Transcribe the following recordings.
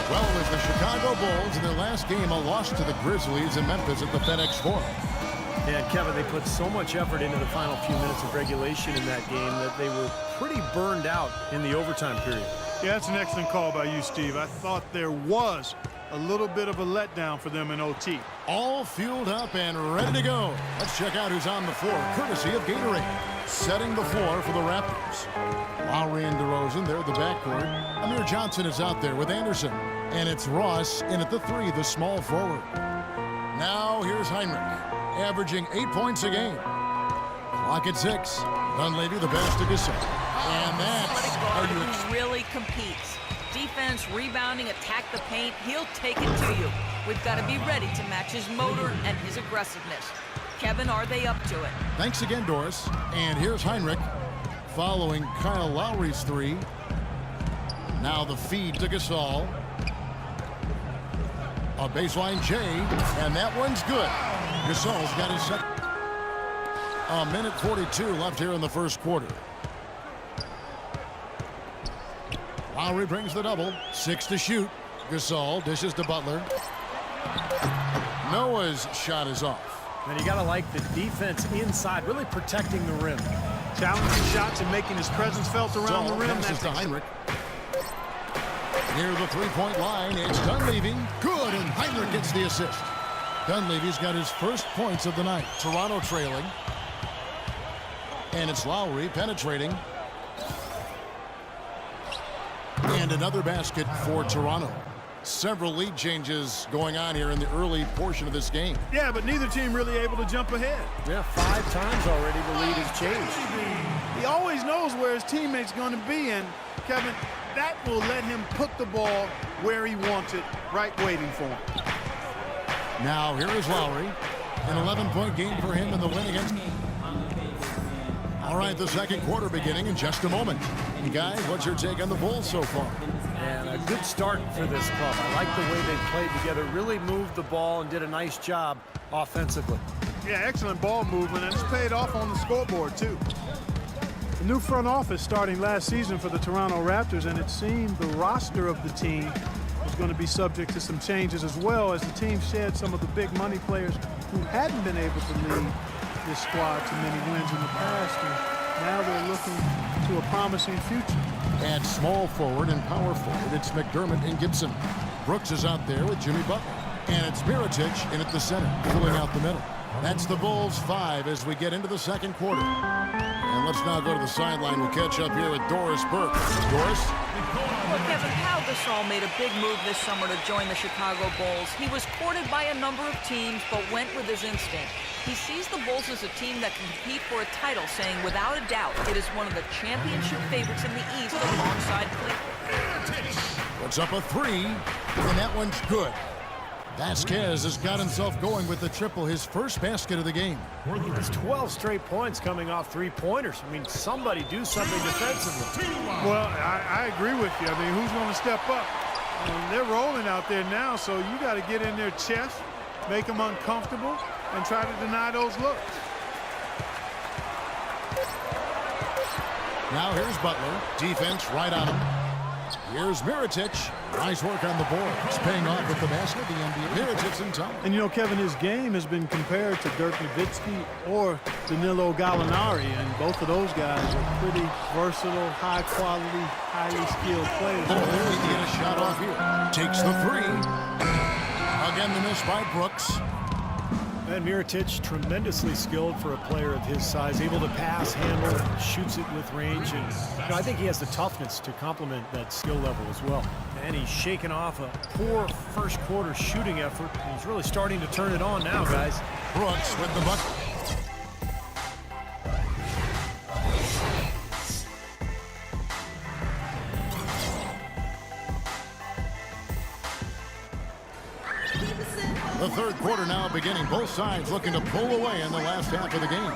Well, it was the Chicago Bulls in their last game, a loss to the Grizzlies in Memphis at the FedEx Forum. Yeah, Kevin, they put so much effort into the final few minutes of regulation in that game that they were pretty burned out in the overtime period. Yeah, that's an excellent call by you, Steve. I thought there was a little bit of a letdown for them in OT. All fueled up and ready to go. Let's check out who's on the floor, courtesy of Gatorade. Setting the floor for the Raptors. Lowry and DeRozan, they're the backcourt. Amir Johnson is out there with Anderson. And it's Ross in at the 3, the small forward. Now here's Heinrich, averaging 8 points a game. Clock at 6. Dunleavy, the pass to Gasol. And that's how you who really competes. Defense, rebounding, attack the paint. He'll take it to you. We've got to be ready to match his motor and his aggressiveness. Kevin, are they up to it? Thanks again, Doris. And here's Heinrich following Kyle Lowry's 3. Now the feed to Gasol. A baseline J, and that one's good. Gasol's got his second. A minute 42 left here in the first quarter. Lowry brings the double. 6 to shoot. Gasol dishes to Butler. Noah's shot is off. And you got to like the defense inside, really protecting the rim. Challenging shots and making his presence felt around the rim. Passes to Heinrich. Near the three-point line, it's Dunleavy. Good, and Heinrich gets the assist. Dunleavy's got his first points of the night. Toronto trailing. And it's Lowry penetrating. And another basket for Toronto. Several lead changes going on here in the early portion of this game. Yeah, but neither team really able to jump ahead. Yeah, 5 times already the lead has changed. He always knows where his teammate's going to be, and Kevin, that will let him put the ball where he wants it, right waiting for him. Now here is Lowry. An 11-point game for him in the win against. All right, the second quarter beginning in just a moment. Hey guys, what's your take on the Bulls so far? And a good start for this club. I like the way they played together, really moved the ball and did a nice job offensively. Yeah, excellent ball movement, and it's paid off on the scoreboard, too. The new front office starting last season for the Toronto Raptors, and it seemed the roster of the team was going to be subject to some changes as well, as the team shed some of the big money players who hadn't been able to lead this squad to many wins in the past, and now they're looking to a promising future. At small forward and power forward, it's McDermott and Gibson. Brooks is out there with Jimmy Butler. And it's Mirotic in at the center, filling out the middle. That's the Bulls 5 as we get into the second quarter. And let's now go to the sideline. We'll catch up here with Doris Burke. Doris? Well, Kevin, Pau Gasol made a big move this summer to join the Chicago Bulls. He was courted by a number of teams, but went with his instinct. He sees the Bulls as a team that can compete for a title, saying without a doubt it is one of the championship favorites in the East alongside Cleveland. Puts up a 3, and that one's good. Vasquez has got himself going with the triple, his first basket of the game. It's 12 straight points coming off 3-pointers. I mean, somebody do something defensively. Well, I agree with you. I mean, who's going to step up? They're rolling out there now, so you got to get in their chest, make them uncomfortable, and try to deny those looks. Now here's Butler. Defense right on him. Here's Mirotic. Nice work on the board. It's paying off with the basket. The NBA. Mirotic's in time. And you know, Kevin, his game has been compared to Dirk Nowitzki or Danilo Gallinari, and both of those guys are pretty versatile, high-quality, highly skilled players. Oh, there he get a shot off here. Takes the 3. Again, the miss by Brooks. And Mirotic, tremendously skilled for a player of his size, able to pass, handle, shoots it with range, and you know, I think he has the toughness to complement that skill level as well. And he's shaken off a poor first quarter shooting effort. He's really starting to turn it on now, guys. Brooks with the bucket. The third quarter now beginning. Both sides looking to pull away in the last half of the game.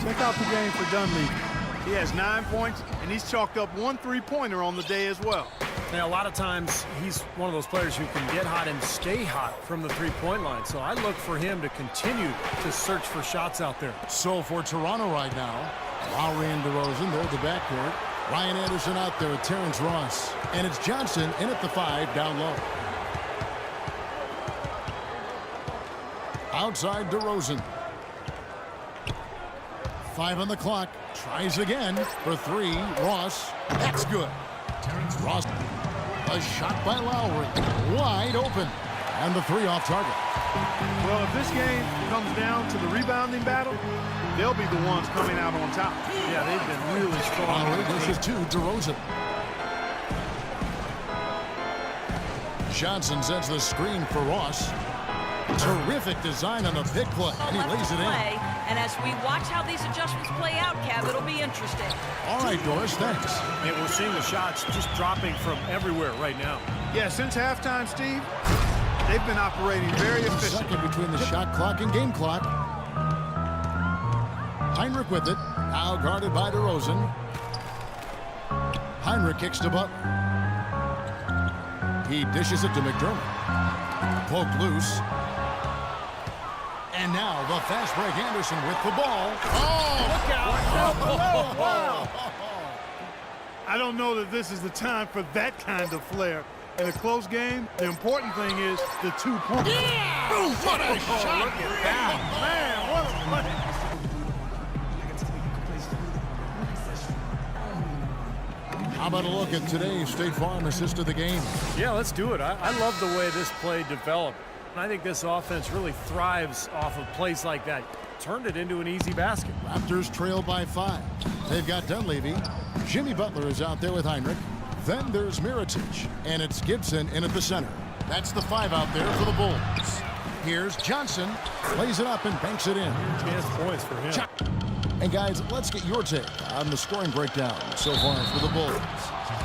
Check out the game for Dunleavy. He has 9 points, and he's chalked up 1 3-pointer on the day as well. Now, a lot of times, he's one of those players who can get hot and stay hot from the three-point line. So I look for him to continue to search for shots out there. So for Toronto right now, Lowry and DeRozan, they're the backcourt. Ryan Anderson out there with Terrence Ross. And it's Johnson in at the 5 down low. Outside DeRozan. 5 on the clock. Tries again for 3. Ross. That's good. Ross. A shot by Lowry. Wide open. And the 3 off target. Well, if this game comes down to the rebounding battle, they'll be the ones coming out on top. Yeah, they've been really strong. Lowry dishes to DeRozan. Johnson sends the screen for Ross. Terrific design on the pick play, and he lays it in. And as we watch how these adjustments play out, Kev, it'll be interesting. All right, Doris, thanks. And we're seeing the shots just dropping from everywhere right now. Yeah, since halftime, Steve, they've been operating very efficient. Second between the shot clock and game clock. Heinrich with it. Now guarded by DeRozan. Heinrich kicks to Butler. He dishes it to McDermott. Poked loose. And now the fast break Anderson with the ball. Oh, look out. Wow. I don't know that this is the time for that kind of flair. In a close game, the important thing is the 2 points. Yeah! What a shot! Look at that. Man, what a play. How about a look at today's State Farm assist of the game? Yeah, let's do it. I love the way this play developed. And I think this offense really thrives off of plays like that. Turned it into an easy basket. Raptors trail by 5. They've got Dunleavy. Jimmy Butler is out there with Heinrich. Then there's Mirotic, and it's Gibson in at the center. That's the 5 out there for the Bulls. Here's Johnson. Plays it up and banks it in. Chance points for him. And guys, let's get your take on the scoring breakdown so far for the Bulls.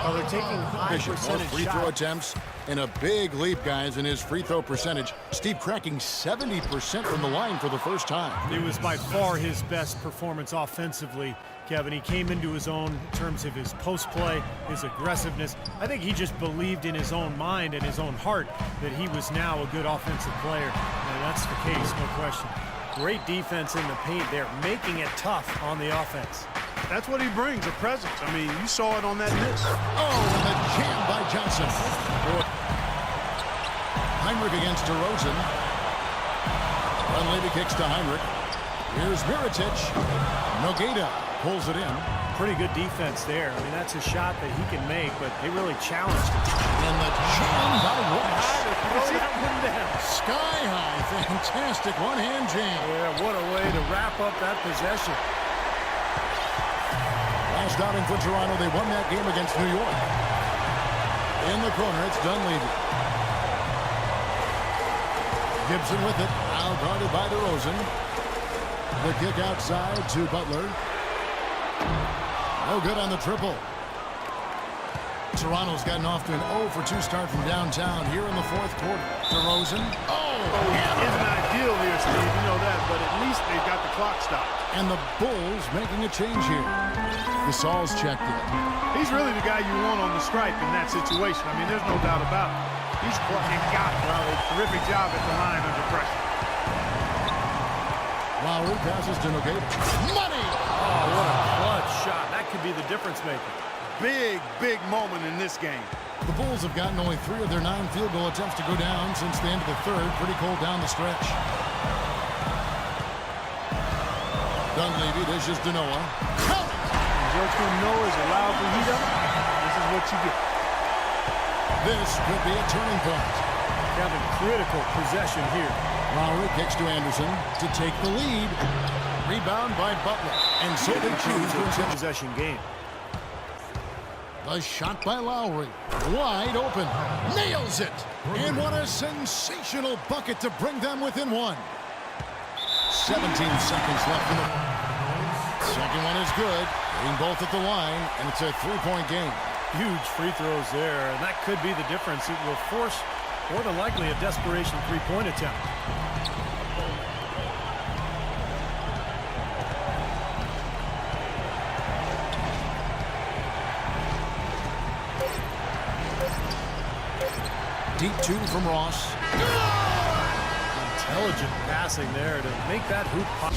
Oh, they're taking high More percentage free throw shots. attempts and a big leap, guys, in his free throw percentage. Steve cracking 70% from the line for the first time. It was by far his best performance offensively, Kevin. He came into his own in terms of his post play, his aggressiveness. I think he just believed in his own mind and his own heart that he was now a good offensive player. And that's the case, no question. Great defense in the paint there, making it tough on the offense. That's what he brings, a presence. I mean, you saw it on that miss. Oh, and the jam by Johnson. Heinrich against DeRozan. Dunleavy kicks to Heinrich. Here's Mirotic. Nogueira pulls it in. Pretty good defense there. I mean, that's a shot that he can make, but they really challenged him. And the jam by Ross. See that one down. Sky high. Fantastic one-hand jam. Yeah, what a way to wrap up that possession. Last outing for Toronto, they won that game against New York. In the corner, it's Dunleavy. Gibson with it, now guarded by DeRozan. The kick outside to Butler. No good on the triple. Toronto's gotten off to an 0 for 2 start from downtown here in the 4th quarter. DeRozan. Isn't ideal here, Steve, you know that, but at least they've got the clock stopped. And the Bulls making a change here. Gasol's checked in. He's really the guy you want on the stripe in that situation. I mean, there's no doubt about it. He's and got a terrific job at the line under pressure. Lowry passes to Nogueira. Money! Oh, what a clutch shot. That could be the difference maker. Big moment in this game. The Bulls have gotten only 3 of their 9 field goal attempts to go down since the end of the 3rd. Pretty cold down the stretch. Dunleavy dishes to Noah. Count it! Just when Noah's allowed to heat up, this is what you get. This could be a turning point. Kevin, critical possession here. Lowry kicks to Anderson to take the lead. Rebound by Butler. And so they choose to a two-possession game. A shot by Lowry. Wide open. Nails it. And what a sensational bucket to bring them within 1. 17 seconds left in the... Second one is good. Hitting both at the line, and it's a 3-point game. Huge free throws there, and that could be the difference. It will force, more than likely, a desperation 3-point attempt. Deep 2 from Ross. Intelligent passing there to make that hoop pop.